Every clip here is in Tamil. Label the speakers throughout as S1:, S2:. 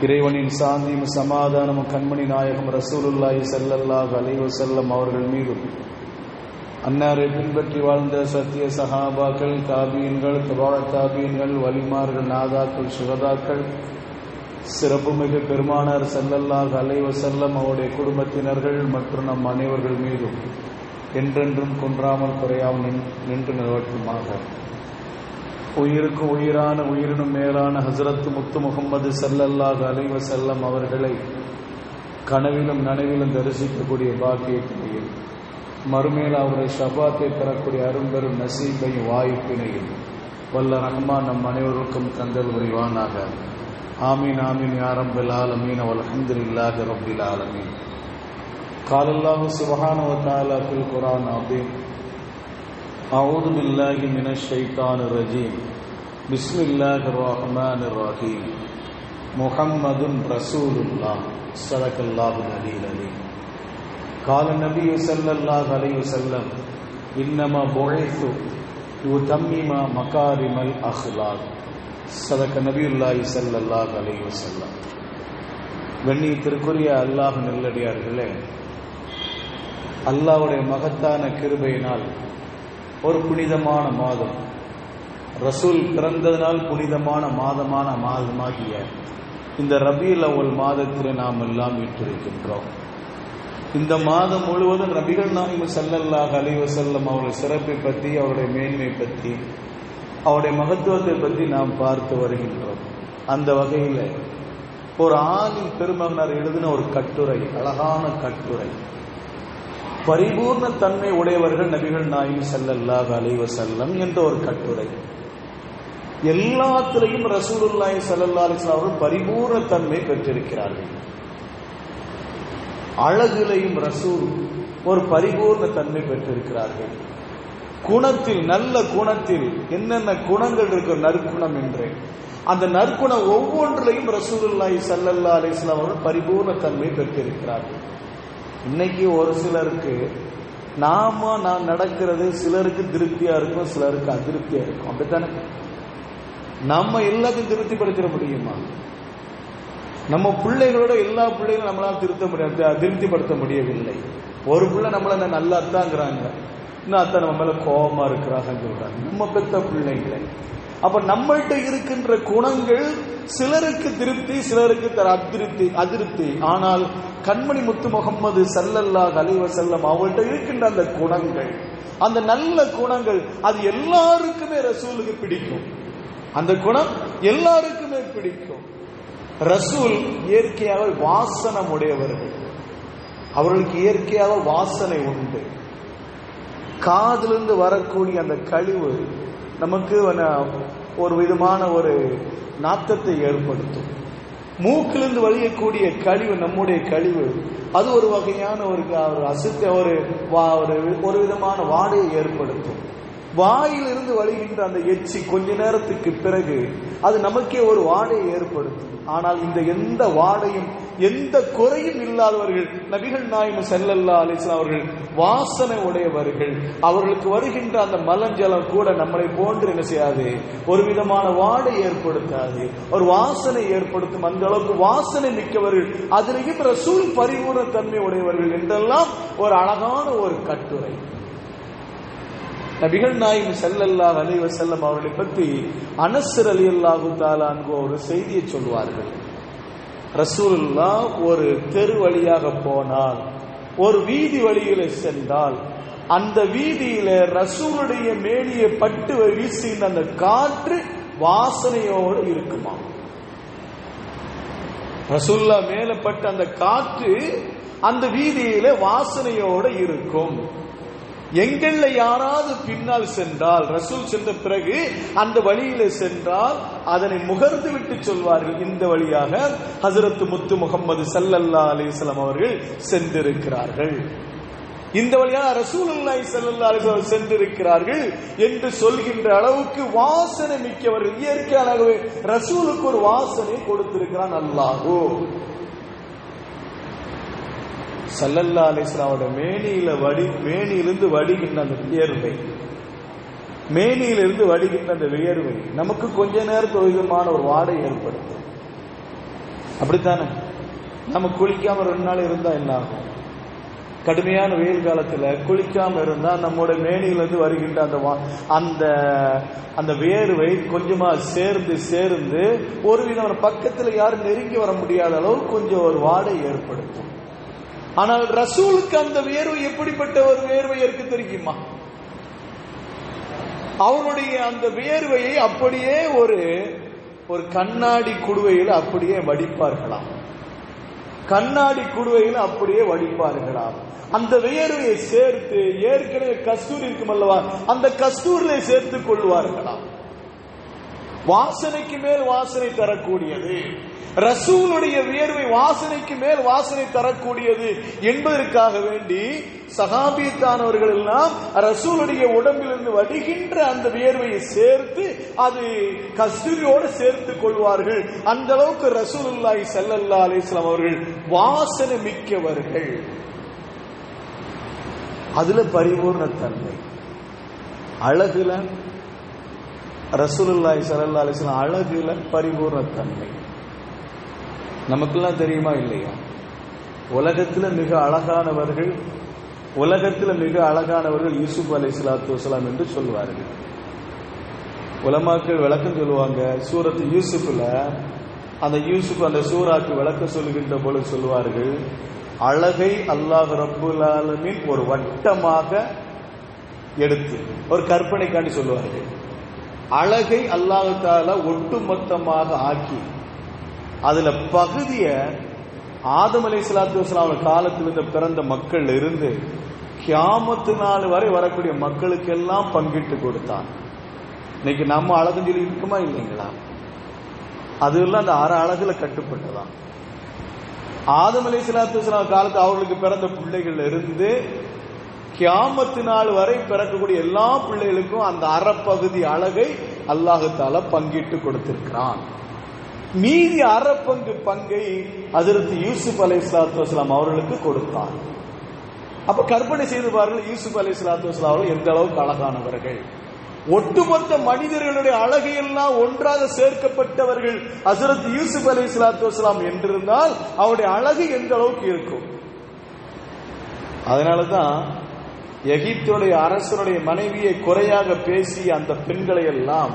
S1: இறைவனின் சாந்தியும் சமாதானமும் கண்மணி நாயகம் ரசூலுல்லாஹி ஸல்லல்லாஹு அலைஹி வஸல்லம் அவர்கள் மீதும், அன்னாரை பின்பற்றி வாழ்ந்த சத்திய சஹாபாக்கள், தாபீன்கள், தபா தாபீன்கள், வலிமார்கள், நாதாக்கள், சுகதாக்கள், சிறப்புமிகு பெருமானார் ஸல்லல்லாஹு அலைஹி வஸல்லம் அவருடைய குடும்பத்தினர்கள் மற்றும் நம் அனைவர்கள் மீதும் என்றென்றும் குன்றாமல் குறையாமல் நின்று நிலவட்டுமாக. உயிருக்கு உயிரான உயிரினும் மேலான ஹஸரத் முத்து முஹம்மது ஸல்லல்லாஹு அலைஹி வஸல்லம் அவர்களை கனவிலும் நனவிலும் தரிசிக்கக்கூடிய பாக்கியத்தினையும், மறுமையில் அவருடைய ஷபாத்தை பெறக்கூடிய அரும்பெரும் நசீபையும் வாய்ப்பினையும் வல்ல ரஹ்மான் நம் அனைவருக்கும் தந்தல் புரிவானாக. ஆமீன் ஆமீன் யா ரப்பல் ஆலமீன் வல்ஹம்துலில்லாஹி ரப்பில் ஆலமீன். قال الله سبحانه وتعالى في القرآن العظيم: أعوذ بالله من الشيطان الرجيم بسم الله الرحمن الرحيم محمد رسول الله صدق الله العلي العظيم. قال النبي صلى الله عليه وسلم: إنما بعثت لأتمم مكارم الأخلاق صدق نبي الله صلى الله عليه وسلم. கண்ணியத்திற்குரிய அல்லாஹ் நல்லடியார்களே, அல்லாஹ்வுடைய மகத்தான கிருபையினால் ஒரு புனிதமான மாதம், ரசூல் பிறந்ததனால் புனிதமான மாதமாகிய இந்த ரபியுல் அவ்வல் மாதத்தில் நாம் எல்லாம் வீற்றிருக்கின்றோம். இந்த மாதம் முழுவதும் நபிகள் நாயகம் ஸல்லல்லாஹு அலைஹி வஸல்லம் அவருடைய சிறப்பை பற்றி, அவருடைய மேன்மை பற்றி, அவருடைய மகத்துவத்தை பற்றி நாம் பார்த்து வருகின்றோம். அந்த வகையில் ஒரு ஆலிம் பெருமகனார் எழுதின ஒரு கட்டுரை, அழகான கட்டுரை. பரிபூர்ண தன்மை உடையவர்கள் நபிகள் நாயகம் ஸல்லல்லாஹு அலைஹி வஸல்லம் என்ற ஒரு கட்டுரை. எல்லாத்திலையும் ரசூலுல்லாஹி ஸல்லல்லாஹு அலைஹி வஸல்லம் அவர்கள் பரிபூர்ண தன்மை பெற்றிருக்கிறார்கள். அழகிலையும் ரசூல் ஒரு பரிபூர்ண தன்மை பெற்றிருக்கிறார்கள். குணத்தில், நல்ல குணத்தில் என்னென்ன குணங்கள் இருக்கு, நற்குணம் என்று, அந்த நற்குணம் ஒவ்வொன்றிலையும் ரசூலுல்லாஹி ஸல்லல்லாஹு அலைஹி வஸல்லம் அவர்கள் பரிபூர்ண தன்மை பெற்றிருக்கிறார்கள். இன்னைக்கு ஒரு சிலருக்கு நான் நடக்கிறது சிலருக்கு திருப்தியா இருக்கும், சிலருக்கு அதிருப்தியா இருக்கும். அப்படித்தானே? நம்ம எல்லாத்தையும் திருப்திப்படுத்திட முடியுமா? நம்ம பிள்ளைகளோட எல்லா பிள்ளைகளும் நம்மளால திருப்திப்படுத்த முடியவில்லை. ஒரு பிள்ளை நம்மள நல்லா அத்தாங்கிறாங்க, இன்னும் அத்தா நம்ம மேல கோபமா இருக்கிறாங்கன்னு சொல்றாங்க, நம்ம பெத்த பிள்ளைங்களை. அப்ப நம்மள்கிட்ட இருக்கின்ற குணங்கள் சிலருக்கு திருப்தி, சிலருக்கு அதிருப்தி. ஆனால் கண்மணி முத்து முஹம்மது ஸல்லல்லாஹு அலைஹி வஸல்லம் அவங்கள்ட்ட இருக்கின்ற அந்த குணங்கள், அந்த நல்ல குணங்கள், அது எல்லாருக்குமே ரசூலுக்கு பிடிக்கும். அந்த குணம் எல்லாருக்குமே பிடிக்கும். ரசூல் இயற்கையாக வாசனம் உடையவர்கள். அவர்களுக்கு இயற்கையாக வாசனை உண்டு. காதிலிருந்து வரக்கூடிய அந்த கழிவு நமக்கு ஒரு விதமான ஒரு நாத்தத்தை ஏற்படுத்தும். மூக்கிலிருந்து வழியக்கூடிய கழிவு, நம்முடைய கழிவு, அது ஒரு வகையான ஒரு விதமான வாடையை ஏற்படுத்தும். வாயிலிருந்து வழிகின்ற அந்த எச்சி கொஞ்ச நேரத்துக்கு பிறகு அது நமக்கே ஒரு வாடையை ஏற்படுத்தும். ஆனால் இந்த எந்த வாடையும் எந்த குறையும் இல்லாதவர்கள் நபிகள் நாயகம் ஸல்லல்லாஹு அலைஹி வஸல்லம் அவர்கள் வாசனை உடையவர்கள். அவர்களுக்கு வருகின்ற அந்த மலஞ்சலம் கூட நம்மளை போன்று என்ன செய்யாது, ஒரு விதமான வாடை ஏற்படுத்தாது, ஒரு வாசனை ஏற்படுத்தும். அந்த அளவுக்கு வாசனை மிக்கவர்கள். அதிலேயும் ரசூல் பரிபூர்ண தன்மை உடையவர்கள் என்றெல்லாம் ஒரு அழகான ஒரு கட்டுரை. நபிகள் நாயகம் ஸல்லல்லாஹு அலைஹி வஸல்லம் அவர்களை பற்றி அனஸ் ரலியல்லாஹு தஆலா அன்ஹு ஒரு செய்தியை சொல்வார்கள். ரசூலுல்லாஹ் ஒரு தெரு வழியாக போனால், ஒரு வீதி வழியில சென்றால், அந்த வீதியில ரசூலுடைய மேனியை பட்டு வீசின அந்த காற்று வாசனையோடு இருக்குமா? ரசூலுல்லாஹ் மேல பட்ட அந்த காற்று அந்த வீதியில வாசனையோடு இருக்கும். எங்கள்ல யாராவது பின்னால் சென்றால், ரசூல் சென்ற பிறகு அந்த வழியில சென்றால் அதனை முகர்ந்து விட்டு சொல்வார்கள், இந்த வழியாக ஹஸரத் முத்து முஹம்மது ஸல்லல்லாஹு அலைஹி வஸல்லம் அவர்கள் சென்றிருக்கிறார்கள், இந்த வழியாக ரசூலுல்லாஹி ஸல்லல்லாஹு அலைஹி வஸல்லம் சென்றிருக்கிறார்கள் என்று சொல்கின்ற அளவுக்கு வாசனை மிக்கவர்கள். இயற்கையாகவே ரசூலுக்கு ஒரு வாசனை கொடுத்திருக்கிறான் அல்லாஹ். ஸல்லல்லாஹு அலைஹி வஸல்லம் மேனியிலிருந்து வடிகின்ற அந்த வியர்வை, மேனியிலிருந்து வடிகின்ற அந்த வியர்வை நமக்கு கொஞ்ச நேரத்துக்கு விதமான ஒரு வாடை ஏற்படுத்தும். அப்படித்தானே? நம்ம குளிக்காம 2 நாள் இருந்தா என்ன ஆகும்? கடுமையான வெயில் காலத்துல குளிக்காம இருந்தா நம்முடைய மேனியிலிருந்து வருகின்ற அந்த அந்த வேர்வை கொஞ்சமா சேர்ந்து ஒருவித பக்கத்துல யாரும் நெருங்கி வர முடியாத அளவு கொஞ்சம் ஒரு வாடை ஏற்படுத்தும். ஆனால் ரசூலுக்கு அந்த வேர்வை எப்படிப்பட்ட ஒரு வேர்வை இருக்கு தெரியுமா? அவருடைய அந்த வேர்வையை அப்படியே ஒரு கண்ணாடி குடுவையில் அப்படியே வடிப்பார்களாம். கண்ணாடி குடுவையில் அப்படியே வடிப்பார்களாம். அந்த வேர்வையை சேர்த்து ஏற்கனவே கஸ்தூரி இருக்கும் அல்லவா, அந்த கஸ்தூரியை சேர்த்துக் கொள்வார்களாம். வாசனைக்கு மேல் வாசனை தரக்கூடியது. ரசூலுடைய வியர்வை வாசனைக்கு மேல் வாசனை தரக்கூடியது என்பதற்காக வேண்டி சஹாபியத்தானவர்கள் எல்லாம் ரசூலுடைய உடம்பிலிருந்து வடிகின்ற அந்த வியர்வையை சேர்த்து அது கஸ்தூரியோடு சேர்த்துக் கொள்வார்கள். அந்த அளவுக்கு ரசூலுல்லாஹி ஸல்லல்லாஹு அலைஹி வஸல்லம் அவர்கள் வாசனை மிக்கவர்கள். அதுல பரிபூர்ண தன்மை, அழகுல ரசூலுல்லாஹி ஸல்லல்லாஹு அலைஹி வஸல்லம் அழகுல பரிபூர்ண தன்மை. நமக்கெல்லாம் தெரியுமா இல்லையா? உலகத்துல மிக அழகானவர்கள் யூசுப் அலைஹிஸ்ஸலாத்து வஸலாம் என்று சொல்வார்கள். உலமாக்கள் விளக்கம் சொல்லுவாங்க. சூரத்து யூசுப்ல அந்த சூராக்கு விளக்கம் சொல்லுகின்ற பொழுது சொல்வார்கள், அழகை அல்லாஹ் ரப்புல் ஆலமீன் ஒரு வட்டமாக எடுத்து ஒரு கற்பனைக்காண்டி சொல்லுவார்கள். அழகை அல்லாஹ் தஆலா ஒட்டுமொத்தமாக ஆக்கி அதுல பகுதிய ஆதம் அலைஹிஸ்ஸலாத்து வஸலாம் காலத்திலிருந்து பிறந்த மக்கள் இருந்து கியாமத்து நாள் வரை வரக்கூடிய மக்களுக்கெல்லாம் பங்கிட்டு கொடுத்தான். இன்னைக்கு நம்ம அழகு சொல்லி இருக்குமா இல்லைங்களா? அதெல்லாம் அந்த அழகுல கட்டுப்பட்டதான். ஆதம் அலைஹிஸ்ஸலாத்து வஸலாம் காலத்து அவர்களுக்கு பிறந்த பிள்ளைகள் இருந்து கியாமத்து நாள் வரை பிறக்கக்கூடிய எல்லா பிள்ளைகளுக்கும் அந்த அறப்பகுதி அழகை அல்லாஹ் தஆலா பங்கிட்டு கொடுத்திருக்கிறான். மீதி பங்கை ஹஜ்ரத் யூசுப் அலைஹிஸ்ஸலாத்து வஸலாம் அவர்களுக்கு கொடுத்தான். அப்ப கற்பனை செய்து பாருங்கள், யூசுப் அலைஹிஸ்ஸலாத்து வஸலாம் அவர்கள் எந்த அளவுக்கு அழகானவர்கள். ஒட்டுமொத்த மனிதர்களுடைய அழகையெல்லாம் ஒன்றாக சேர்க்கப்பட்டவர்கள் ஹஜ்ரத் யூசுப் அலைஹிஸ்ஸலாத்து வஸலாம் என்றிருந்தால் அவருடைய அழகு எந்த அளவுக்கு இருக்கும். அதனாலதான் எகிப்துடைய அரசனுடைய மனைவியை குறையாக பேசி அந்த பெண்களை எல்லாம்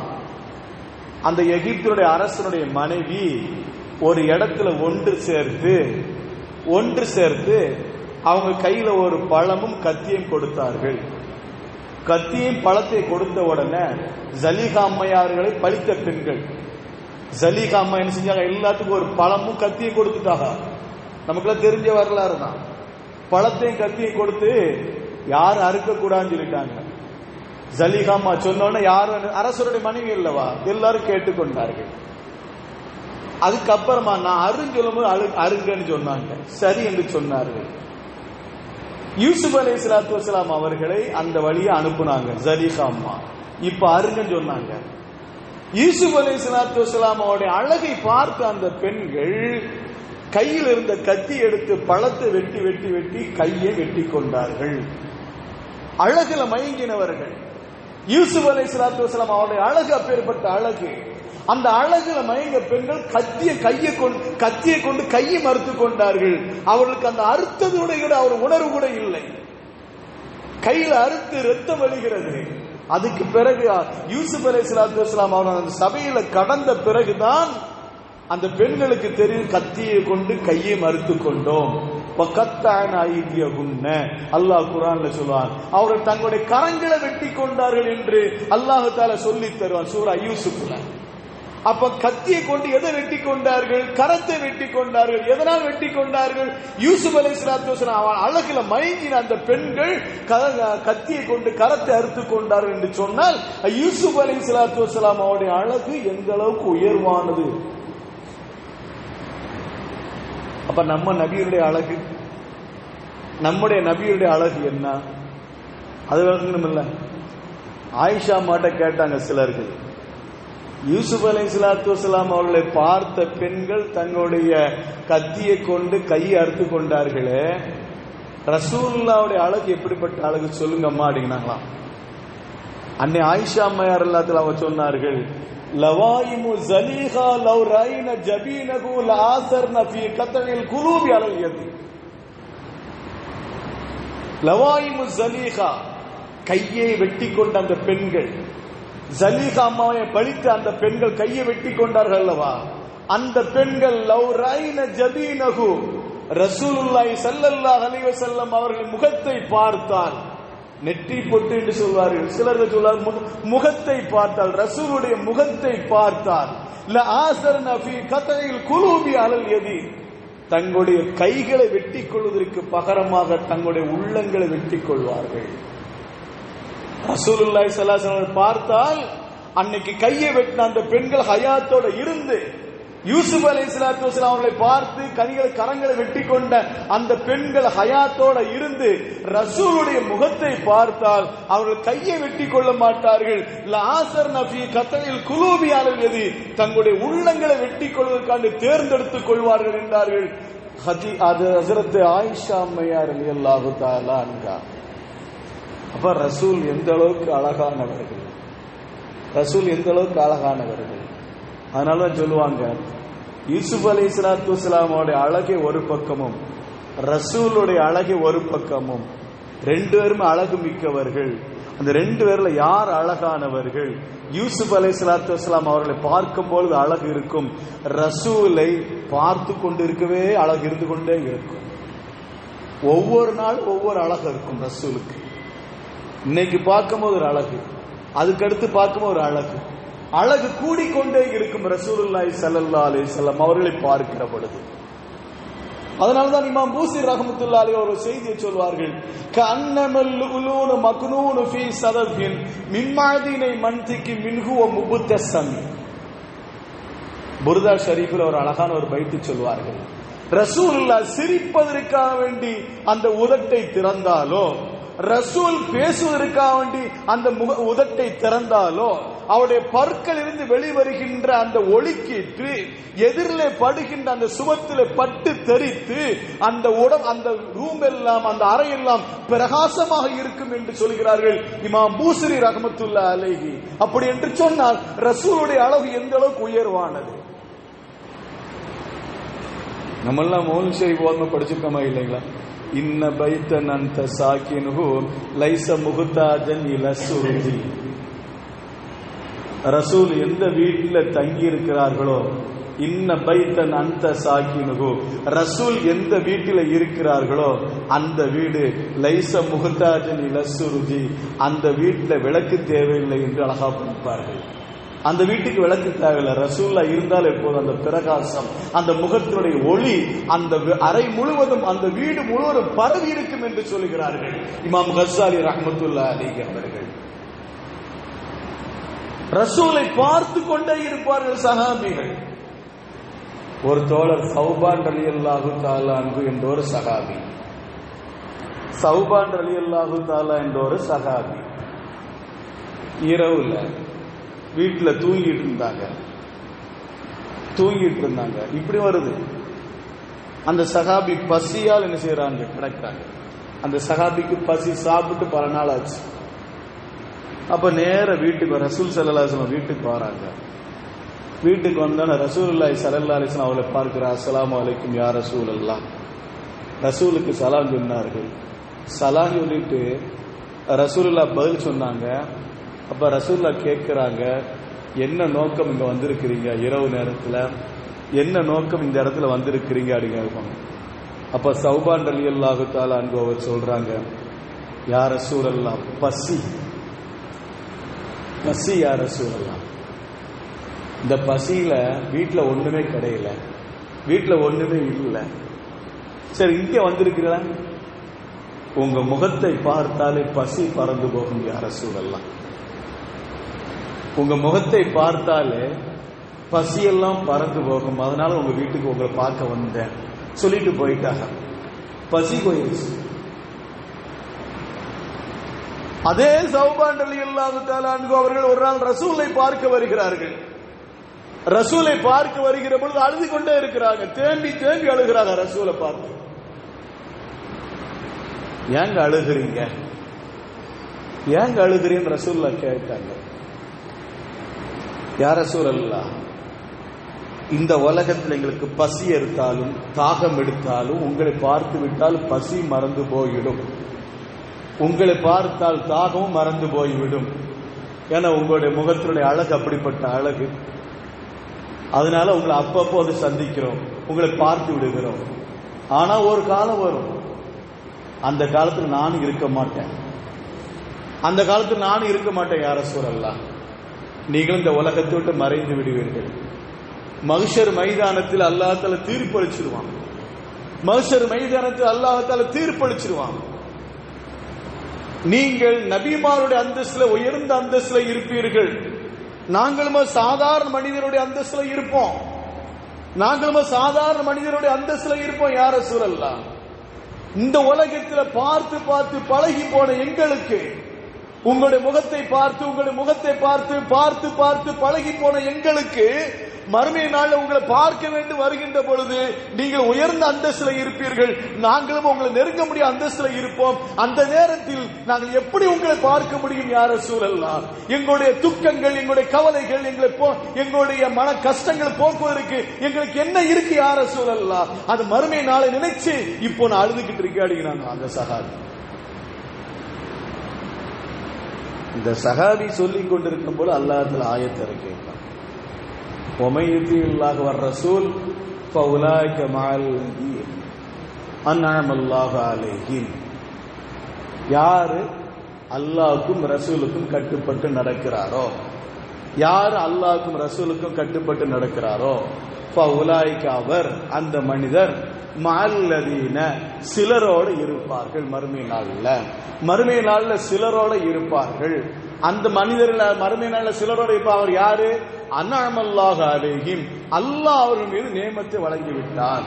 S1: அந்த எகிப்துடைய அரசனுடைய மனைவி ஒரு இடத்துல ஒன்று சேர்த்து அவங்க கையில ஒரு பழமும் கத்தியும் கொடுத்தார்கள். கத்தியும் பழத்தை கொடுத்த உடனே ஜலீகா அம்மையார்களை பழித்த பெண்கள் ஜலீகா அம்மா என்ன செஞ்சாங்க, எல்லாத்துக்கும் ஒரு பழமும் கத்தியும் கொடுத்துட்டாங்க. நமக்குலாம் தெரிஞ்ச வரலாறு தான். பழத்தையும் கத்தியும் கொடுத்து யாரும் அறுக்க கூடாதுன்னு சொல்லிட்டாங்க. ஜலீகாமா சொன்னோன்னு யாரும், அரசருடைய மனைவி இல்லவா, எல்லாரும் கேட்டுக்கொண்டார்கள். அதுக்கப்புறமா நான் அருஞ்சொல்லும் அருங்கன்னு சொன்னாங்க. சரி என்று சொன்னார்கள். யூசுப் அலைஹிஸ்ஸலாத்து வஸலாம் அவர்களை அந்த வழியை அனுப்புனாங்க ஜலீகாமா. இப்ப அருங்கன்னு சொன்னாங்க. யூசுப் அலைஹிஸ்ஸலாத்து வஸலாம் அவருடைய அழகை பார்த்த அந்த பெண்கள் கையில் இருந்த கத்தி எடுத்து பழத்தை வெட்டி வெட்டி வெட்டி கையை வெட்டி கொண்டார்கள். அழகுல மயங்கினவர்கள். யூசுப் அலைஹிஸ்ஸலாத்து வஸலாம் அவருடைய அழகு அப்பேற்பட்ட அழகு. அந்த அழகுல மயங்க பெண்கள் கத்தியை கொண்டு கையை மறுத்து கொண்டார்கள். அவர்களுக்கு அந்த அறுத்ததுடைய அவர் உணர்வு கூட இல்லை. கையில அறுத்து ரத்தம் வழிகிறது. அதுக்கு பிறகு யூசுப் அலைஹிஸ்ஸலாத்து வஸலாம் அவர்கள் அந்த சபையில கடந்த பிறகுதான் அந்த பெண்களுக்கு தெரியும், கத்தியை கொண்டு கையை மறுத்து கொண்டோம். அல்லாஹ் குர்ஆன்ல சொல்வான், அவர்கள் தங்களுடைய கரங்களை வெட்டி கொண்டார்கள் என்று அல்லாஹ் தஆலா சொல்லி தருவான் சூரா யூசுப்ல. அப்ப கத்தியை கொண்டு எதை வெட்டி கொண்டார்கள்? கரத்தை வெட்டி கொண்டார்கள். எதனால் வெட்டி கொண்டார்கள்? யூசுப் அலைஹிஸ்ஸலாத்து வஸலாம் அழகுல மயங்கின அந்த பெண்கள் கத்தியை கொண்டு கரத்தை அறுத்து கொண்டார்கள் என்று சொன்னால் யூசுப் அலைஹிஸ்ஸலாத்து வஸலாம் அவருடைய அழகு எந்த அளவுக்கு உயர்வானது. அப்ப நம்ம நபியுடைய அழகு, நம்முடைய நபியுடைய அழகு என்ன? அது விளக்கணும் இல்ல. ஆயிஷா மாட்ட கேட்டாங்க சிலர்கள், யூசுப் அலைஹிஸ்ஸலாத்து வஸலாம் அவர்களை பார்த்த பெண்கள் தங்களுடைய கத்தியை கொண்டு கையை அறுத்து கொண்டார்களே, ரசூலுல்லாஹ்வுடைய அழகு எப்படிப்பட்ட அழகு சொல்லுங்கம்மா அப்படிங்களாம். அன்னை ஆயிஷா அம்மையார் எல்லாத்துல அவங்க சொன்னார்கள், லவாயிமு ஜலீஹா லவ் ரைன ஜபீனஹு லஆஸர்ன ஃபீ கத்இல் குலூபி அலல் யதி. லவாயிமு ஜலீஹா, கையை வெட்டி கொண்ட அந்த பெண்கள், ஜலீஹா அம்மாவை பழித்த அந்த பெண்கள் கையை வெட்டி கொண்டார்கள் அல்லவா, அந்த பெண்கள் லவ் ரைன ஜபீனஹு, ரசூலுல்லாஹி ஸல்லல்லாஹு அலைஹி வஸல்லம் அவர்கள் முகத்தை பார்த்தால், நெற்றி பொட்டு என்று சொல்வார்கள் சிலர்கள் சொல்வார், முகத்தை பார்த்தால், ரசூலுடைய முகத்தை பார்த்தால், லஆஸர்ன ஃபீ கத்இல் குலூபி அலல் யதி, தங்களுடைய கைகளை வெட்டி கொள்வதற்கு பகரமாக தங்களுடைய உள்ளங்களை வெட்டி கொள்வார்கள். ரசூலுல்லாஹி ஸல்லல்லாஹு அலைஹி வஸல்லம் பார்த்தால் அன்னைக்கு கையை வெட்டின அந்த பெண்கள் ஹயாத்தோட இருந்து, யூசுப் அலைஹிஸ்ஸலாத்து வஸலாம் அவர்களை பார்த்து கரங்களை வெட்டி கொண்ட அந்த பெண்கள் ஹயாத்தோட இருந்து ரசூலுடைய முகத்தை பார்த்தால் அவர்கள் கையை வெட்டி கொள்ள மாட்டார்கள். லஆஸர்ன ஃபீ கத்இல் குலூபி அலல் யதி, தங்களுடைய உள்ளங்களை வெட்டி கொள்வதற்காக தேர்ந்தெடுத்துக் கொள்வார்கள் என்றார்கள். அது ஹஜ்ரத் ஆயிஷா அம்மையார் ரலியல்லாஹு தஆலா அன்ஹா. அப்ப ரசூல் எந்த அளவுக்கு அழகானவர்கள், ரசூல் எந்த அளவுக்கு அழகானவர்கள். அதனால சொல்லுவாங்க, யூசுப் அலைஹிஸ்ஸலாத்து வஸலாமுடைய அழகே ஒரு பக்கமும் ரசூலுடைய அழகே ஒரு பக்கமும், ரெண்டு பேரும் அழகு மிக்கவர்கள். அந்த ரெண்டு பேர்ல யார் அழகானவர்கள்? யூசுப் அலைஹிஸ்ஸலாத்து வஸலாம் அவர்களை பார்க்கும் பொழுது அழகு இருக்கும், ரசூலை பார்த்து கொண்டிருக்கவே அழகு இருந்து கொண்டே இருக்கும். ஒவ்வொரு நாள் ஒவ்வொரு அழகு இருக்கும் ரசூலுக்கு. இன்னைக்கு பார்க்கும்போது ஒரு அழகு, அதுக்கடுத்து பார்க்கும்போது ஒரு அழகு, அழகு கூடிக்கொண்டே இருக்கும் ரசூலுல்லாஹி ஸல்லல்லாஹு அலைஹி வஸல்லம் அவர்களை பார்க்கிற பொழுது. அதனால்தான் இமாம் பூஸிரி ரஹ்மத்துல்லாஹி அலைஹி ஒரு செய்தியை சொல்வார்கள், கஅன்னமல் லுலூனு மக்னூனு ஃபீ ஸதஃபின் மின் மஅதினை மன்திகி மின்ஹு வ முபத்தஸமி. புர்தா ஷரீஃபில் ஒரு அழகான ஒரு பைத்து சொல்வார்கள், ரசூலுல்லாஹ் சிரிப்பதற்காக வேண்டி அந்த உதட்டை திறந்தாலோ, ரசூல் பேசுவதற்காக வேண்டி அந்த உதட்டை திறந்தாலோ, அவருடைய பற்கள் இருந்து வெளிவருகின்ற அந்த ஒளிக்கீற்று எதிரிலே படுகின்ற அந்த சுவத்திலே பட்டு தெரித்து அந்த அந்த ரூம் எல்லாம், அந்த அறையெல்லாம் பிரகாசமாக இருக்கும் என்று சொல்கிறார்கள் இமாம் பூஸிரி ரஹ்மத்துல்லாஹி அலைஹி. அப்படி என்று சொன்னால் ரசூலுடைய அழகு எந்த அளவுக்கு உயர்வானது. நம்ம எல்லாம் மௌலித் ஷரீஃப் ஓதுமா படிச்சிருக்கோமா இல்லைங்களா? இன்ன பைத்தன் அன்த சாக்கினுஹு லைஸ முஹ்தாஜன் இல சுருஜி. ரசூல் எந்த வீட்டில் தங்கி இருக்கிறார்களோ, இன்ன பைத்தன் அன்த சாக்கினுஹு, ரசூல் எந்த வீட்டில் இருக்கிறார்களோ அந்த வீடு லைஸ முஹ்தாஜன் இல சுருஜி, அந்த வீட்டில் விளக்கு தேவையில்லை என்று அழகா படிப்பார்கள். அந்த வீட்டுக்கு விளக்கு தேவையில்லை, ரசூல்லா இருந்தால் எப்போது அந்த பிரகாசம், அந்த முகத்தினுடைய ஒளி அந்த அறை முழுவதும், அந்த வீடு முழுவதும் பரவி இருக்கும் என்று சொல்கிறார்கள் இமாம் கஸ்ஸாலி ரஹ்மத்துல்லாஹி அலைஹி அவர்கள். ரசூலை பார்த்து கொண்டே இருப்பார்கள் சஹாபிகள். ஒரு தோழர் சௌபான் ரலியல்லாஹு தஆலா அன்ஹு என்ற ஒரு சஹாபி, சௌபான் ரலியல்லாஹு தஆலா என்ற ஒரு சஹாபி இரவுல வீட்டுல தூங்கிட்டு இருந்தாங்க. இப்படி வருது, அந்த சஹாபி பசியால் என்ன செய்யறாங்க, கிடக்கிறாங்க. அந்த சஹாபிக்கு பசி, சாப்பிட்டு பல நாள் ஆச்சு. அப்ப நேர வீட்டுக்கு ரசூல் ஸல்லல்லாஹு அலைஹி வஸல்லம் வீட்டுக்கு வராங்க. வீட்டுக்கு வந்தான ரசூலுல்லாஹி ஸல்லல்லாஹு அலைஹி வஸல்லம் அவளை பார்க்கிறார். அஸ்ஸலாமு அலைக்கும் யா ரசூலல்லாஹ். ரசூலுக்கு சலாம் சொன்னார்கள். சலாம் சொல்லிட்டு ரசூலுல்லாஹ் பதில் சொன்னாங்க. அப்ப ரசூலுல்லாஹ் கேட்கிறாங்க, என்ன நோக்கம் இங்க வந்திருக்கிறீங்க, இரவு நேரத்துல என்ன நோக்கம் இந்த இடத்துல வந்திருக்கிறீங்க அப்படிங்க. அப்ப சௌபான் ரலியல்லாஹு தஆலா அன்ஹு அவர் சொல்றாங்க, யா ரசூலல்லாஹ், பசி பசி யா ரசூலல்லாஹ். இந்த பசியில வீட்டுல ஒண்ணுமே கிடையல, வீட்டுல ஒண்ணுமே இல்லை. சரி, இங்க வந்திருக்கிறீங்களா, உங்க முகத்தை பார்த்தாலே பசி பறந்து போகும் யா ரசூலல்லாஹ். உங்க முகத்தை பார்த்தாலே பசியெல்லாம் பறந்து போகும், அதனால உங்க வீட்டுக்கு உங்களை பார்க்க வந்தேன் சொல்லிட்டு போயிட்டாங்க. பசி போயிருச்சு. அதே சௌபான் ரலியல்லாஹு தஆலா அன்ஹு அவர்கள் ஒரு நாள் ரசூலை பார்க்க வருகிறார்கள். ரசூலை பார்க்க வருகிற பொழுது அழுது கொண்டே இருக்கிறாங்க, தேம்பி தேம்பி அழுகிறாங்க ரசூலை பார்த்து. ஏங்க அழுகிறீங்க, ஏங்க அழுகிறீன்னு ரசூலுல்லாஹ் கேட்டாங்க. யா ரசூலல்லாஹ், இந்த உலகத்தில் எங்களுக்கு பசி எடுத்தாலும் தாகம் எடுத்தாலும் உங்களை பார்த்து விட்டால் பசி மறந்து போய்விடும், உங்களை பார்த்தால் தாகமும் மறந்து போய்விடும். ஏன்னா உங்களுடைய முகத்தினுடைய அழகு அப்படிப்பட்ட அழகு. அதனால உங்களை அப்பப்போது சந்திக்கிறோம், உங்களை பார்த்து விடுகிறோம். ஆனா ஒரு காலம் வரும், அந்த காலத்தில் நானும் இருக்க மாட்டேன், அந்த காலத்தில் நானும் இருக்க மாட்டேன். யா ரசூலல்லாஹ், நீங்கள் இந்த உலகத்தை விட்டு மறைந்து விடுவீர்கள். மஹ்ஷர் மைதானத்தில் அல்லாஹ் தஆலா தீர்ப்பளிச்சிருவான். மஹ்ஷர் மைதானத்தில் அல்லாஹ் தஆலா தீர்ப்பளிச்சிருவான். நீங்கள் நபிமாருடைய அந்தஸ்துல உயர்ந்த அந்தஸ்துல இருப்பீர்கள், நாங்களும் சாதாரண மனிதருடைய அந்தஸ்துல இருப்போம், நாங்களும் சாதாரண மனிதருடைய அந்தஸ்துல இருப்போம். யா ரசூலல்லாஹ், இந்த உலகத்தில் பார்த்து பார்த்து பழகி போன எங்களுக்கு, உங்களுடைய முகத்தை பார்த்து உங்களுடைய முகத்தை பார்த்து பார்த்து பார்த்து பழகி போன எங்களுக்கு மறுமை நாள் உங்களை பார்க்க வேண்டும் வருகின்ற பொழுது நீங்கள் உயர்ந்த அந்தஸ்துல இருப்பீர்கள், நாங்களும் உங்களை நெருங்க முடிய அந்தஸ்துல இருப்போம். அந்த நேரத்தில் நாங்கள் எப்படி உங்களை பார்க்க முடியும்? யா ரசூலல்லாஹ், எங்களுடைய துக்கங்கள், எங்களுடைய கவலைகள், எங்களுடைய மன கஷ்டங்கள் போக்குவதற்கு எங்களுக்கு என்ன இருக்கு? யா ரசூலல்லாஹ், அது மறுமை நாளை நினைச்சு இப்போ நான் அழுதுகிட்டு இருக்கேன். அந்த சஹாபி, இந்த சஹாபி சொல்லிக் கொண்டிருக்கும் போது அல்லாஹ்வுல ஆயத்தை இறக்கிட்டான். وَمَن يُطِعِ اللَّهَ وَالرَّسُولَ فَأُولَٰئِكَ مَعَ الَّذِينَ أَنْعَمَ اللَّهُ عَلَيْهِمْ. யாரு அல்லாஹ்வுக்கும் ரசூலுக்கும் கட்டுப்பட்டு நடக்கிறாரோ, யார் அல்லாஹ்வுக்கும் ரசூலுக்கும் கட்டுப்பட்டு நடக்கிறாரோ, ஃபஉலாயிக அவர் அந்த மனிதர் மஅல்லதீன சிலரோடு இருப்பார்கள். மறுமை நாள்ல சிலரோட இருப்பார்கள். அந்த மனிதர்கள் மறுமை நாள்ல சிலரோட இருப்பார். அவர் யாரு? அன்அமல்லாஹு அலைஹிம், அல்லாஹ் அவர்கள் மீது நியமத்தை வழங்கிவிட்டான்.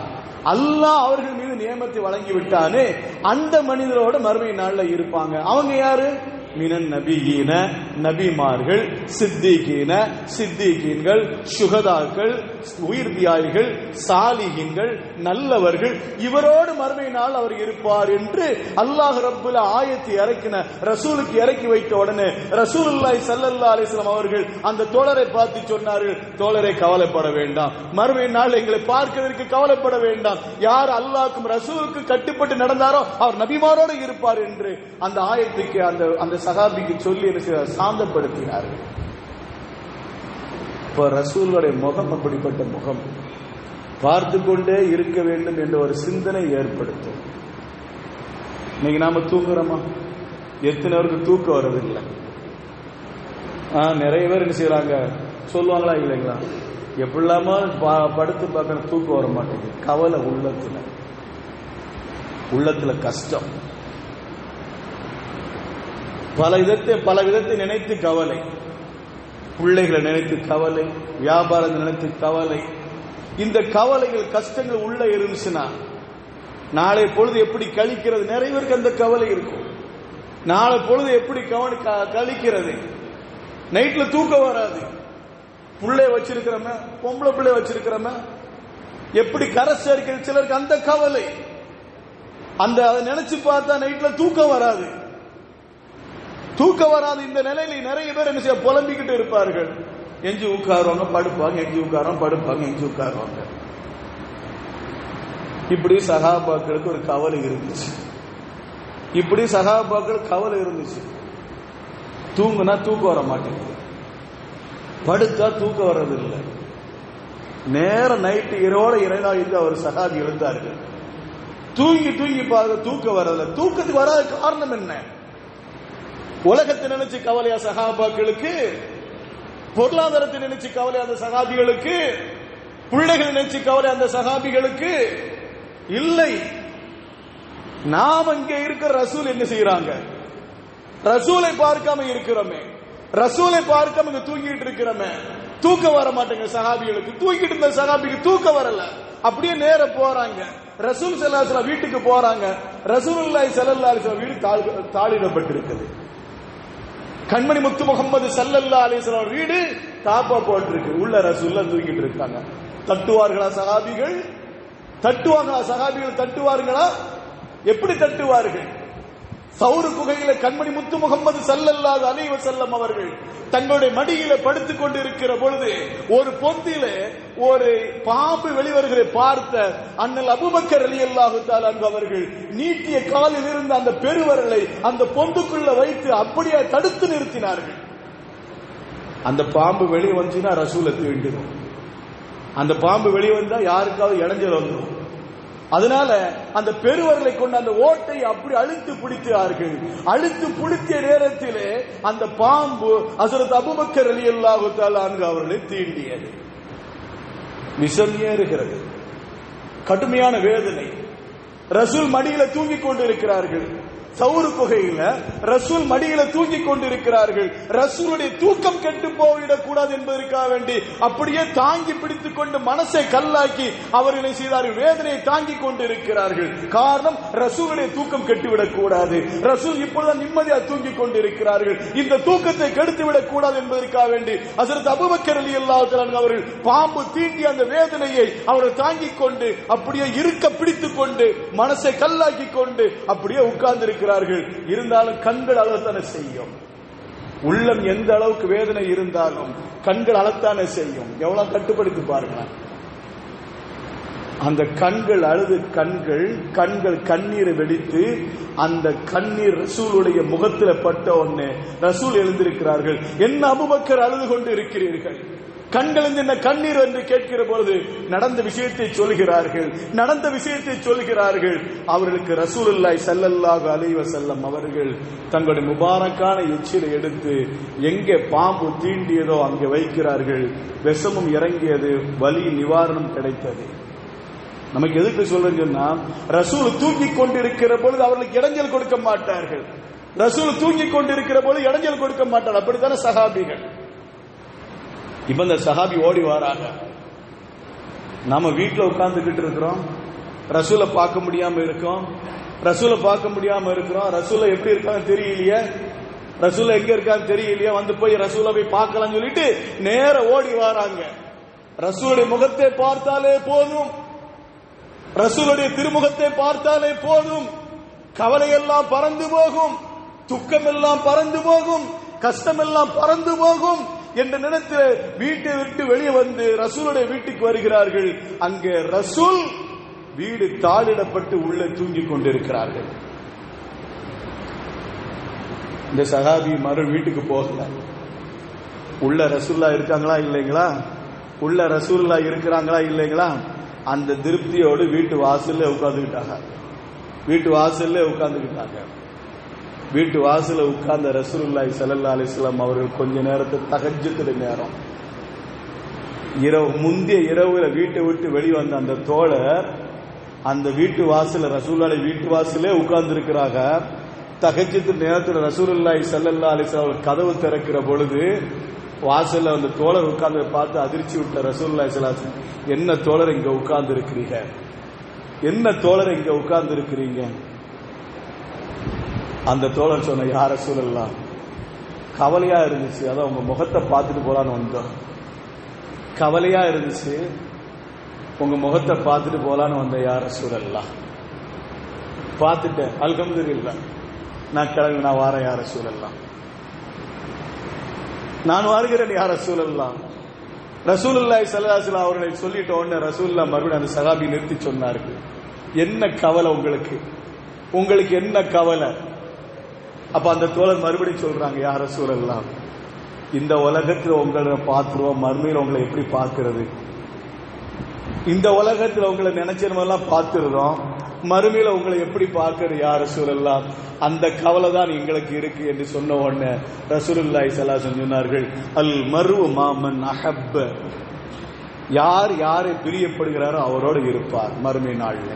S1: அல்லாஹ் அவர்கள் மீது நியமத்தை வழங்கிவிட்டானே அந்த மனிதரோட மறுமை நாள்ல இருப்பாங்க. அவங்க யாரு? மினன் நபியீன, நபிமார்கள், சித்திகீன, சித்திகீன்கள், சுகதாக்கள், உயிர் தியாகிகள், சாலிஹீன்கள், நல்லவர்கள், இவரோடு மறுமை நாள் அவர் இருப்பார் என்று அல்லாஹ் ரப்புல் ஆயத்தை இறக்கின ரசூலுக்கு இறக்கி வைத்த உடனே ரசூலுல்லாஹி ஸல்லல்லாஹு அலைஹி வஸல்லம் அவர்கள் அந்த தோழரை பார்த்து சொன்னார்கள், தோழரை கவலைப்பட வேண்டாம், மறுமை நாள் எங்களை பார்க்கிறதற்கு கவலைப்பட வேண்டாம். யார் அல்லாஹ்வுக்கும் ரசூலுக்கும் கட்டுப்பட்டு நடந்தாரோ அவர் நபிமாரோடு இருப்பார் என்று அந்த ஆயத்துக்கு அந்த சஹாபிக்கு சொல்லி சாந்தப்படுத்தினார்கள். இப்ப ரசூலுடைய முகம் அப்படிப்பட்ட முகம், பார்த்து கொண்டே இருக்க வேண்டும் என்ற ஒரு சிந்தனை ஏற்படுத்தும். இன்னைக்கு நாம தூங்குறோமா? எத்தனை பேருக்கு தூக்கம் வர்றதில்லை. நிறைய பேர் என்ன செய்யறாங்க சொல்லுவாங்களா இல்லைங்களா, எப்படிலாமா படுத்து பார்க்க தூக்கம் வர மாட்டேங்குது, கவலை உள்ளத்துல கஷ்டம், பல விதத்தை நினைத்து கவலை, பிள்ளைகளை நினைத்து கவலை, வியாபாரத்தை நினைத்து கவலை. இந்த கவலைகள் கஷ்டங்கள் உள்ள இருந்துச்சுன்னா நாளை பொழுது எப்படி கழிக்கிறது? நிறைய பேருக்கு அந்த கவலை இருக்கும். நாளை பொழுது எப்படி கழிக்கிறது? நைட்ல தூக்கம் வராது. பிள்ளை வச்சிருக்கிறோமே, பொம்பளை பிள்ளை வச்சிருக்கிறோமே, எப்படி கரை சேர்க்கிறது? சிலருக்கு அந்த கவலை, அதை நினைச்சு பார்த்தா நைட்ல தூக்கம் வராது. இந்த நிலையில நிறைய பேர் என்ன செய்ய புலம்பிக்கிட்டு இருப்பார்கள். எஞ்சி உட்காருவாங்க, படுப்பாங்க, எஞ்சி உட்காருவாங்க, படுப்பாங்க, எஞ்சி உட்காருவாங்க. இப்படி சஹாபாக்களுக்கு ஒரு கவலை இருந்துச்சு. தூங்குனா தூக்கம் வர மாட்டேங்குது, படுத்தா தூக்கம் வர்றதில்லை. நேர நைட்டு இரவோட இருந்து அவர் சஹாபி எழுந்தார்கள். தூங்கி பார்க்க தூக்கம் வர்றதில்லை. தூக்கத்துக்கு வராத காரணம் என்ன? உலகத்தை நினைச்சு கவலையா சஹாபாக்களுக்கு, பொருளாதாரத்தை நினைச்சு கவலை அந்த சஹாபிகளுக்கு, பிள்ளைகள் நினைச்சு கவலை அந்த சஹாபிகளுக்கு இல்லை. நாம் அங்கே இருக்கிற ரசூல் என்ன செய்யறாங்க? ரசூலை பார்க்காம இருக்கிறோமே, ரசூலை பார்க்காம இங்க தூங்கிட்டு இருக்கிறோமே, தூக்கம் வர மாட்டேங்க சஹாபிகளுக்கு. தூங்கிட்டு இருந்த சஹாபிக்கு தூக்கம் வரல, அப்படியே நேர போறாங்க. ரசூல் ஸல்லல்லாஹு அலைஹி வஸல்லம் வீட்டுக்கு போறாங்க. ரசூலுல்லாஹி ஸல்லல்லாஹு அலைஹி வஸல்லம் வீடு தாளிடப்பட்டிருக்குது. கண்மணி முத்து முகமது ஸல்லல்லாஹு அலைஹி வஸல்லம் வீடு தாப்பா போட்டிருக்கு. உள்ள ரசூலுல்லாஹ் தூங்கிட்டு இருக்காங்க. தட்டுவார்களா சஹாபிகள்? தட்டுவார்களா? எப்படி தட்டுவார்கள்? சௌரு குகையில கண்மணி முத்து முகமது ஸல்லல்லாஹு அலைஹி வஸல்லம் அவர்கள் தங்களுடைய மடியில படுத்துக் கொண்டிருக்கிற பொழுது ஒரு பொந்தில ஒரு பாம்பு வெளிவருகிற பார்த்த அண்ணல் அபூபக்கர் ரலியல்லாஹு தஆலா அவர்கள் நீட்டிய காலில் இருந்த அந்த பெருவரலை அந்த பொந்துக்குள்ள வைத்து அப்படியே தடுத்து நிறுத்தினார்கள். அந்த பாம்பு வெளியே வந்துச்சுன்னா ரசூலை தீண்டிடும். அந்த பாம்பு வெளியே வந்தா யாருக்காவது இடைஞ்சல் வந்துடும். அதனால அந்த பெருவர்களை கொண்டு அந்த ஓட்டை அப்படி அழுத்து பிடித்தார்கள். அழுத்து பிடித்த நேரத்திலே அந்த பாம்பு ஹஜ்ரத் அபூபக்கர் ரலியல்லாஹு தஆலா அவர்களை தீண்டியது. விஷம் ஏறுகிறது, கடுமையான வேதனை. ரசூல் மடியில தூங்கிக் கொண்டிருக்கிறார்கள். சௌரு குகையில ரசூல் மடியில தூங்கிக் கொண்டிருக்கிறார்கள். ரசூலுடைய தூக்கம் கெட்டு போய்விடக் கூடாது என்பதற்காக வேண்டி அப்படியே தாங்கி பிடித்துக் கொண்டு மனசை கல்லாக்கி அவர்களை செய்தார்கள். வேதனையை தாங்கிக் கொண்டிருக்கிறார்கள். காரணம், ரசூலுடைய தூக்கம் கெட்டுவிடக் கூடாது. ரசூல் இப்பொழுது நிம்மதியாக தூங்கிக் கொண்டிருக்கிறார்கள். இந்த தூக்கத்தை கெடுத்து விடக் கூடாது என்பதற்காக வேண்டி ஹஜ்ரத் அபூபக்கர் ரலியல்லாஹு தஆலா அவர்கள் பாம்பு தீண்டி அந்த வேதனையை அவர்கள் தாங்கிக் கொண்டு அப்படியே இருக்க பிடித்துக் கொண்டு மனசை கல்லாக்கி கொண்டு அப்படியே உட்கார்ந்து இருந்தாலும் கண்கள் அழத்தானே செய்யும். உள்ளம் எந்த அளவுக்கு வேதனை இருந்தாலும் கண்கள் அழத்தானே செய்யும். எவ்வளவு கட்டுப்படுத்தி பாருங்க. அந்த கண்கள் அழுது கண்கள் கண்ணீரை வெடித்து அந்த கண்ணீர் ரசூலுடைய முகத்தில் பட்ட உடனே ரசூல் எழுந்திருக்கிறார்கள். என்ன அபூபக்கர் அழுது கொண்டு இருக்கிறீர்கள்? கண்கள் என்ன கண்ணீர் என்று கேட்கிற பொழுது நடந்த விஷயத்தை சொல்கிறார்கள். அவர்களுக்கு ரசூலுல்லாஹி ஸல்லல்லாஹு அலைஹி வஸல்லம் அவர்கள் தங்களுடைய முபாரக்கான எச்சிலை எடுத்து எங்கே பாம்பு தீண்டியதோ அங்கே வைக்கிறார்கள். விஷமும் இறங்கியது, வலி நிவாரணம் கிடைத்தது. நமக்கு எதுக்கு சொல்றேன்னு சொன்னா, ரசூல் தூங்கிக் கொண்டிருக்கிற பொழுது அவர்களுக்கு இடைஞ்சல் கொடுக்க மாட்டார்கள். ரசூல் தூங்கிக் கொண்டிருக்கிற பொழுது இடைஞ்சல் கொடுக்க மாட்டார்கள். அப்படித்தானே சஹாபிகள். இப்ப இந்த சஹாபி ஓடி வராங்க. நாம வீட்டுல உட்கார்ந்துகிட்டு இருக்கிறோம், ரசூலை பார்க்க முடியாம இருக்கோம். ரசூலை எப்படி இருக்காங்க தெரியலையே, ரசூலை எங்க இருக்காங்க தெரியலையே, வந்து போய் ரசூலை போய் பார்க்கலாம்னு சொல்லிட்டு நேர ஓடி வராங்க. ரசூலுடைய முகத்தை பார்த்தாலே போதும், ரசூலுடைய திருமுகத்தை பார்த்தாலே போதும், கவலையெல்லாம் பறந்து போகும், துக்கமெல்லாம் பறந்து போகும், கஷ்டமெல்லாம் பறந்து போகும் என்ற நினைத்து வீட்டை விட்டு வெளியே வந்து ரசூலுடைய வீட்டுக்கு வருகிறார்கள். அங்கே ரசூல் வீடு தாளிடப்பட்டு உள்ளே தூங்கிக் கொண்டிருக்கிறார்கள். இந்த சஹாபி மறு வீட்டுக்கு போகல. உள்ள ரசூலுல்லாஹ் இருக்காங்களா இல்லைங்களா, உள்ள ரசூலுல்லாஹ் இருக்கிறாங்களா இல்லைங்களா, அந்த திருப்தியோடு வீட்டு வாசல்ல உட்கார்ந்துக்கிட்டாங்க. வீட்டு வாசல உட்கார்ந்த ரசூலுல்லாஹி ஸல்லல்லாஹு அலைஹி வஸல்லம் அவர்கள் கொஞ்ச நேரத்தை தஹஜ்ஜுடைய நேரம், முந்தைய இரவுல வீட்டை விட்டு வெளிவந்த அந்த தோழர் அந்த வீட்டு வாசல ரசூலுல்லாஹி வீட்டு வாசலே உட்கார்ந்து இருக்கிறாங்க. தஹஜ்ஜுத் நேரத்தில் ரசூலுல்லாஹி ஸல்லல்லாஹு அலைஹி வஸல்லம் கதவு திறக்கிற பொழுது வாசல்ல அந்த தோழர் உட்கார்ந்து பார்த்து அதிர்ச்சி விட்ட ரசூலுல்லாஹி ஸல்லல்லாஹு அலைஹி வஸல்லம், என்ன தோழர் இங்க உட்கார்ந்து இருக்கிறீங்க? அந்த தோழர் சொன்ன, யா ரசூலல்லாஹ், கவலையா இருந்துச்சு, அதான் உங்க முகத்தை பார்த்துட்டு போலான்னு வந்தோம். கவலையா இருந்துச்சு, உங்க முகத்தை பார்த்துட்டு போலான்னு வந்த யா ரசூலல்லாஹ். பார்த்துட்டேன், அல்ஹம்துலில்லாஹ், நான் கிளம்பி நான் வாரேன் யா ரசூலல்லாஹ், நான் வருகிறேன் யா ரசூலல்லாஹ். ரசூலுல்லாஹி ஸல்லல்லாஹு அலைஹி வஸல்லம் அவர்களை சொல்லிட்ட உடனே ரசூலுல்லாஹ் மறுபடியும் அந்த சஹாபி நிறுத்தி சொன்னார்கள், என்ன கவலை உங்களுக்கு என்ன கவலை? அப்ப அந்த தோழர் மறுபடியும் சொல்றாங்க, யா ரசூலல்லாஹ், இந்த உலகத்துல உங்களை பார்த்துருவோம், மறுமையில் உங்களை எப்படி பார்க்கிறது? இந்த உலகத்துல உங்களை நினைச்செல்லாம் பார்த்துருந்தோம், மறுமையில உங்களை எப்படி பார்க்கிறது யா ரசூலல்லாஹ்? அந்த கவலை தான் எங்களுக்கு இருக்கு என்று சொன்ன உடனே ரசூலுல்லாஹி ஸல்லல்லாஹு அலைஹி வஸல்லம் சொன்னார்கள், அல் மர்உ மாமன் அஹப்ப, யார் யாரை பிரியப்படுகிறாரோ அவரோடு இருப்பார் மறுமை நாள்ல.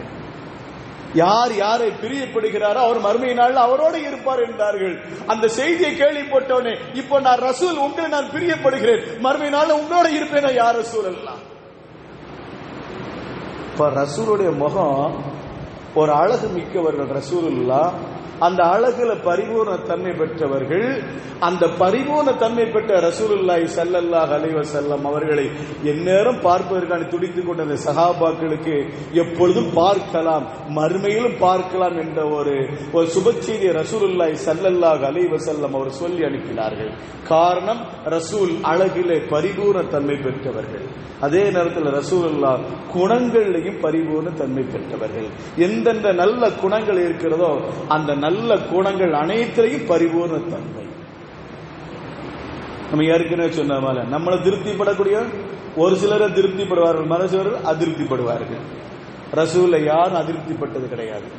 S1: யாரை பிரியப்படுகிறாரோ அவர் மறுமை நாள் அவரோடு இருப்பார் என்றார்கள். அந்த செய்தியை கேள்விப்பட்டவனே, இப்போ நான் ரசூல் உங்களை நான் பிரியப்படுகிறேன், மறுமை நாள் உங்களோட இருப்பேனா யா ரசூலல்லாஹ்? இப்ப ரசூலுடைய முகம் ஒரு அழகு மிக்கவர்கள். ரசூலுல்லாஹ் அந்த அழகுல பரிபூர்ண தன்மை பெற்றவர்கள். அந்த பரிபூர்ண தன்மை பெற்ற ரசூலுல்லாஹி ஸல்லல்லாஹு அலைஹி வஸல்லம் அவர்களை எந்நேரம் பார்ப்பதற்கான துடித்துக் கொண்ட அந்த சஹாபாக்களுக்கு எப்பொழுதும் பார்க்கலாம், மறுமையிலும் பார்க்கலாம் என்ற ஒரு சுப செய்தியை ரசூலுல்லாஹி ஸல்லல்லாஹு அலைஹி வஸல்லம் அவர் சொல்லி அனுப்பினார்கள். காரணம், ரசூல் அழகிலே பரிபூர்ண தன்மை பெற்றவர்கள். அதே நேரத்தில் ரசூலுல்லாஹ் குணங்களிலையும் பரிபூர்ண தன்மை பெற்றவர்கள். எந்தெந்த நல்ல குணங்கள் இருக்கிறதோ அந்த நல்ல குணங்கள் அனைத்திலையும் பரிபூர்ண தன்மை. நம்ம ஏற்கனவே சொன்ன மாதிரி நம்மளை திருப்திப்படக்கூடிய ஒரு சிலரை திருப்திப்படுவார்கள், மனசுவர்கள் அதிருப்திப்படுவார்கள். ரசூலை யாரும் அதிருப்திப்பட்டது கிடையாது.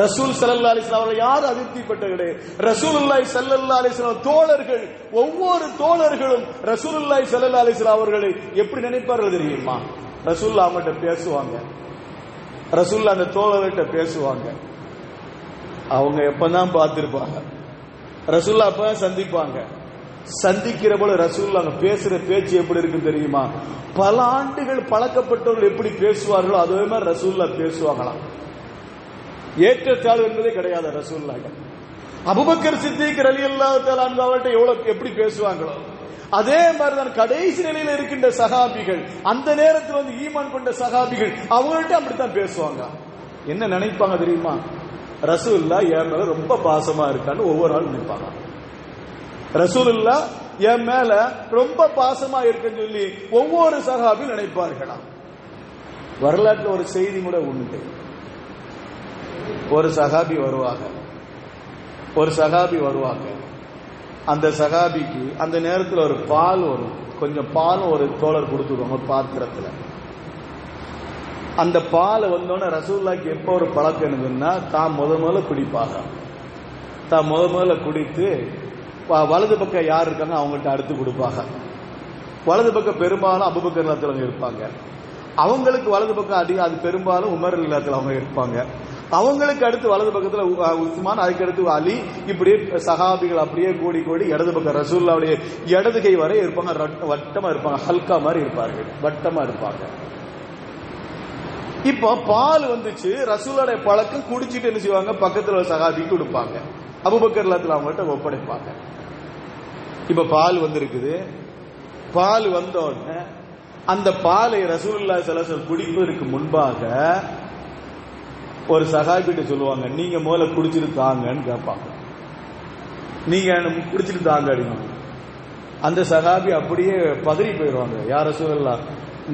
S1: ரசூல் ஸல்லல்லாஹு அலைஹி வஸல்லம் அவர்கள் யாரும் அதிருப்திப்பட்டது கிடையாது. ரசூலுல்லாஹி ஸல்லல்லாஹு அலைஹி வஸல்லம் தோழர்கள், ஒவ்வொரு தோழர்களும் ரசூலுல்லாஹி ஸல்லல்லாஹு அலைஹி வஸல்லம் அவர்களை எப்படி நினைப்பார்கள் தெரியுமா? ரசூலுல்லாஹ் அவங்ககிட்ட பேசுவாங்க, ரசூலுல்லாஹ் அந்த தோழர்கிட்ட பேசுவாங்க. அவங்க எப்பதான் பார்த்திருப்பாங்க, ரசூலுல்லாஹ் அப்ப சந்திப்பாங்க. சந்திக்கிற போல ரசூலுல்லாஹ் அங்க பேசுற பேச்சு எப்படி இருக்கு தெரியுமா? பல ஆண்டுகள் பழக்கப்பட்டவர்கள் எப்படி பேசுவார்களோ அதே மாதிரி ரசூலுல்லாஹ் பேசுவாங்களாம். ஏற்றத்தாழ்வு என்பதே கிடையாது ரசூலுல்லாஹ். அபூபக்கர் சித்திக் ரலியல்லாஹு தஆலா அன்ஹு அவர்கிட்ட எவ்வளவு எப்படி பேசுவாங்களோ அதே மாதிரிதான் கடைசி நிலையில் இருக்கின்ற சஹாபிகள், அந்த நேரத்தில் வந்து ஈமான் கொண்ட சஹாபிகள் அவங்கள்ட்ட அப்படித்தான் பேசுவாங்க. என்ன நினைப்பாங்க தெரியுமா? ரசூலுல்லாஹ் என் மேல ரொம்ப பாசமா இருக்கான்னு ஒவ்வொரு ஆளும் நினைப்பாங்க. ரசூலுல்லாஹ் என் மேல ரொம்ப பாசமா இருக்குன்னு சொல்லி ஒவ்வொரு சஹாபியும் நினைப்பார்களாம். வரலாற்றுல ஒரு செய்தி கூட உண்டு. ஒரு சஹாபி வருவாங்க. அந்த சஹாபிக்கு அந்த நேரத்தில் ஒரு பால் வரும், கொஞ்சம் பாலும் ஒரு தோழர் கொடுத்துருவாங்க ஒரு பாத்திரத்துல. அந்த பால் வந்தோடனே ரசூலுல்லாஹ்க்கு எப்போ ஒரு பழக்கம் என்னதுன்னா, தான் முதல்ல குடிப்பாங்க. தான் முதல்ல குடித்து வலது பக்கம் யார் இருக்காங்க அவங்கள்ட்ட அடுத்து கொடுப்பாங்க. வலது பக்கம் பெரும்பாலும் அபூபக்கர் ரலியல்லாஹு அன்ஹு இருப்பாங்க. அவங்களுக்கு வலது பக்கம் அதிகம், அது பெரும்பாலும் உமர் ரலியல்லாஹு அன்ஹு அவங்க இருப்பாங்க. அவங்களுக்கு அடுத்து வலது பக்கத்துல உஸ்மான், அதுக்கு அடுத்து அலி, இப்படியே சஹாபிகள் அப்படியே கூடி கூடி இடது பக்கம் ரசூலுல்லாஹ்வுடைய இடது கை வரை இருப்பாங்க. வட்டமா இருப்பாங்க, ஹல்கா மாதிரி இருப்பார்கள், வட்டமா இருப்பாங்க. இப்போ பால் வந்துச்சு, ரசூலுல்லாஹ்வுடைய பழக்கம் குடிச்சிட்டு என்ன செய்வாங்க, பக்கத்துல ஒரு சஹாபிக்கு கொடுப்பாங்க, அபூபக்கர் ரலியல்லாஹு அன்ஹு அவங்கள்ட்ட ஒப்படைப்பாங்க. இப்ப பால் வந்திருக்குது. பால் வந்த உடனே அந்த பாலை ரசூலுல்லாஹி ஸல்லல்லாஹு அலைஹி வஸல்லம் குடிப்பதற்கு முன்பாக ஒரு சஹாபிட்ட சொல்லுவாங்க, நீங்க முதல்ல குடிச்சிட்டு தாங்கன்னு கேட்பாங்க. நீங்க குடிச்சிட்டு தாங்க அடிக்கணும். அந்த சஹாபி அப்படியே பதறி போயிடுவாங்க. யார் ரசூலுல்லாஹ்,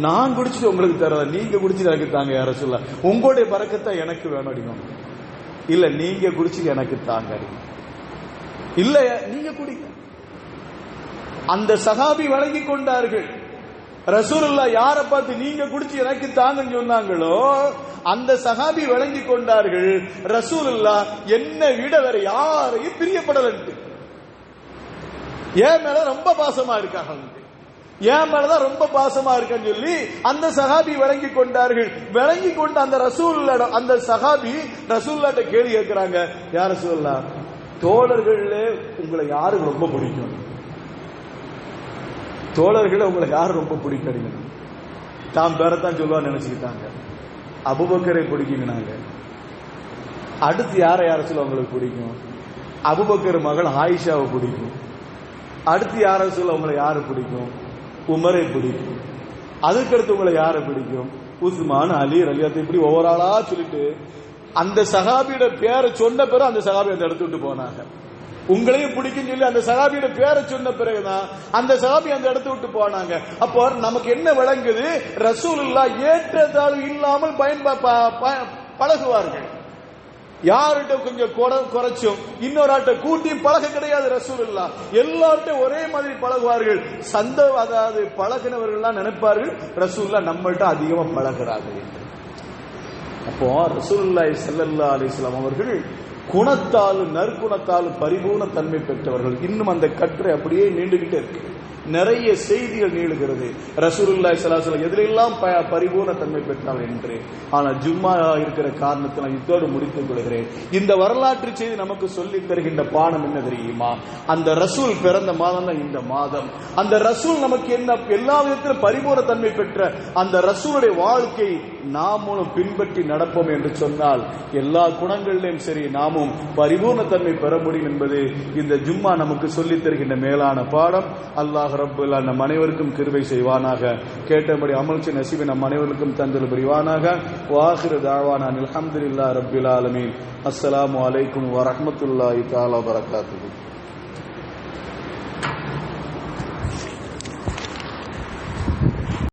S1: நான் குடிச்சிட்டு உங்களுக்கு தரல, நீங்க குடிச்சிட்டு எனக்கு தாங்க யார் ரசூலுல்லாஹ், உங்களுடைய பரக்கத்தை எனக்கு வேணும் அடிக்கணும். இல்ல நீங்க குடிச்சிட்டு எனக்கு தாங்க அடிக்கணும். இல்ல நீங்க குடிக்க. அந்த சஹாபி வழங்கி கொண்டார்கள். ரசூலுல்லாஹ் யாரை பார்த்து நீங்க குடிச்சு எனக்கு தாங்கன்னு சொன்னாங்களோ அந்த சஹாபி வழங்கி கொண்டார்கள், ரசூலுல்லாஹ் என்னை விட வேற யாரையும் பிரியப்படல, என் மேல ரொம்ப பாசமா இருக்காங்க, என் மேலதான் ரொம்ப பாசமா இருக்கான்னு சொல்லி அந்த சஹாபி வழங்கி கொண்டார்கள். வழங்கி கொண்டு அந்த சஹாபி ரசூலுல்லாஹ்ட்ட கேள்வி கேட்கிறாங்க, யார் ரசூலுல்லாஹ், தோழர்கள்ல உங்களை யாருக்கு ரொம்ப பிடிக்கும்? தோழர்களை உங்களை யார் ரொம்ப பிடிக்கிறீங்க? தாம் பேரத்தான் சொல்லுவான்னு நினைச்சுக்கிட்டாங்க. அபூபக்கரை பிடிக்குங்கனாங்க. அடுத்து யார சொல்ல உங்களுக்கு பிடிக்கும்? அபூபக்கர் மகள் ஆயிஷாவை பிடிக்கும். அடுத்து யார சொல்ல உங்களை யாரு பிடிக்கும்? உமரை பிடிக்கும். அதுக்கடுத்து உங்களை யாரை பிடிக்கும்? உஸ்மான், அலி ரலியல்லாஹு. இப்படி ஒவ்வொரு ஆளா சொல்லிட்டு அந்த சஹாபியோட பேரை சொன்ன பிறகு அந்த சஹாபி அந்த இடத்த விட்டு போனாங்க. உங்களையும் பிடிக்கும் சொல்லி அந்த சஹாபியோட பேரை சொன்ன பிறகுதான் அந்த சஹாபி அந்த இடத்தை விட்டு போனாங்க. அப்போ நமக்கு என்ன விளங்குது? ரசூலுல்லாஹ் ஏற்றத்தாழ்வு இல்லாமல் பழகுவார்கள். யார்கிட்ட கொஞ்சம் குறைச்சும் இன்னொரு ஆட்ட கூட்டியும் பழக கிடையாது ரசூலுல்லாஹ். எல்லார்ட்டும் ஒரே மாதிரி பழகுவார்கள். அதாவது பழகினவர்கள் நினைப்பார்கள் ரசூலுல்லாஹ் நம்மள்ட்ட அதிகமா பழகுறார்கள் என்று. அப்போ ரசூலுல்லாஹி ஸல்லல்லாஹு அலைஹி வஸல்லம் அவர்கள் குணத்தாலும் நற்குணத்தாலும் பரிபூர்ண தன்மை பெற்றவர்கள். இன்னும் அந்த கட்டுரை அப்படியே நீண்டுகிட்டே இருக்கு. நிறைய செய்திகள் நீளுகிறது. ரசூலுல்லாஹி ஸல்லல்லாஹு அலைஹி வஸல்லம் எதிலெல்லாம் பரிபூர்ண தன்மை பெற்றார் என்று. ஆனால் ஜும்மா இருக்கிற காரணத்தினால் இதோடு முடித்துக் கொள்கிறேன். இந்த வரலாற்று செய்தி நமக்கு சொல்லி தருகின்ற பாடம் என்ன தெரியுமா? அந்த ரசூல் பிறந்த மாதம் தான் இந்த மாதம். அந்த ரசூல் நமக்கு என்ன எல்லா விதத்திலும் பரிபூர்ண தன்மை பெற்ற அந்த ரசூலுடைய வாழ்க்கை நாமும் பின்பற்றி நடப்போம் என்று சொன்னால் எல்லா குணங்களிலும் சரி நாமும் பரிபூர்ண தன்மை பெற முடியும் என்பது இந்த ஜும்மா நமக்கு சொல்லித் தருகின்ற மேலான பாடம். அல்லாஹ் ரப்பல் நம் அனைவருக்கும் கிருபை செய்வானாக. கேட்டபடி அமல் செய்ய நசீபை நம் அனைவருக்கும் தந்தல் புரிவானாக. வாஹிரு தாவானா அல்ஹம்துலில்லாஹி ரப்பில் ஆலமீன். அஸ்ஸலாமு அலைக்கும் வரஹ்மத்துல்லாஹி தஆலா வபரகாத்துஹு.